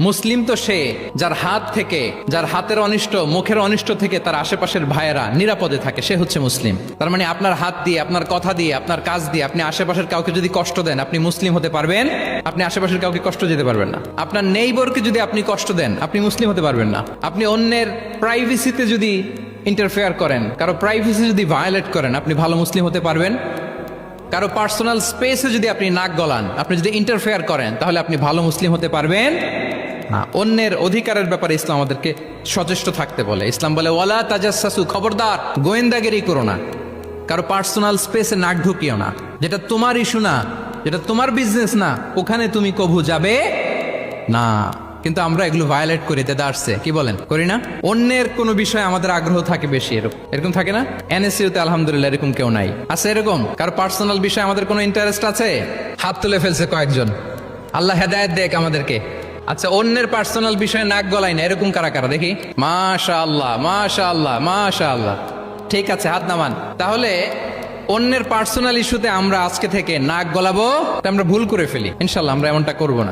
মুসলিম তো সে যার হাত থেকে, যার হাতের অনিষ্ট, মুখের অনিষ্ট থেকে তার আশেপাশের ভাইয়েরা নিরাপদে থাকে, সে হচ্ছে মুসলিম। তার মানে আপনার হাত দিয়ে, আপনার কথা দিয়ে, আপনার কাজ দিয়ে আপনি আশেপাশের কাউকে যদি কষ্ট দেন, আপনি মুসলিম হতে পারবেন? আপনি আশেপাশের কাউকে কষ্ট দিতে পারবেন না। আপনার নেইবরকে যদি আপনি কষ্ট দেন, আপনি মুসলিম হতে পারবেন না। আপনি অন্যের প্রাইভেসিতে যদি ইন্টারফেয়ার করেন, কারো প্রাইভেসি যদি ভায়োলেট করেন, আপনি ভালো মুসলিম হতে পারবেন? কারো পার্সোনাল স্পেসে যদি আপনি নাক গলান, আপনি যদি ইন্টারফেয়ার করেন, তাহলে আপনি ভালো মুসলিম হতে পারবেন না। অন্যের অধিকারের ব্যাপারে ইসলাম আমাদেরকে সচেষ্ট থাকতে বলে। ইসলাম বলে ওয়ালা তাজাসসু, খবরদার গোয়েন্দাগিরি করো না, কারো পার্সোনাল স্পেসে নাক ঢুকিও না। যেটা তোমার ইস্যু না, যেটা তোমার বিজনেস না, ওখানে তুমি কভু যাবে না। কিন্তু আমরা এগুলো ভায়োলেট করি, দাদা আসছে, কি বলেন, করি না? অন্যের কোনো বিষয়ে আমাদের আগ্রহ থাকে বেশি, এরকম থাকে না? এনএসইউতে আলহামদুলিল্লাহ এরকম কেউ নাই, আছে এরকম? কারো পার্সোনাল বিষয়ে আমাদের কোনো ইন্টারেস্ট আছে? হাত তুলে ফেলছে কয়েকজন, আল্লাহ হেদায়েত দেখ আমাদেরকে। আচ্ছা, অন্যের পার্সোনাল বিষয়ে নাক গলাই না, এরকম কারা কারা দেখি? মাশাআল্লাহ, মাশাআল্লাহ, মাশাআল্লাহ। ঠিক আছে, হাত নামান। তাহলে অন্যের পার্সোনাল ইস্যুতে আমরা আজকে থেকে নাক গলাবো, আমরা ভুল করে ফেলি। ইনশাল্লাহ আমরা এমনটা করবো না।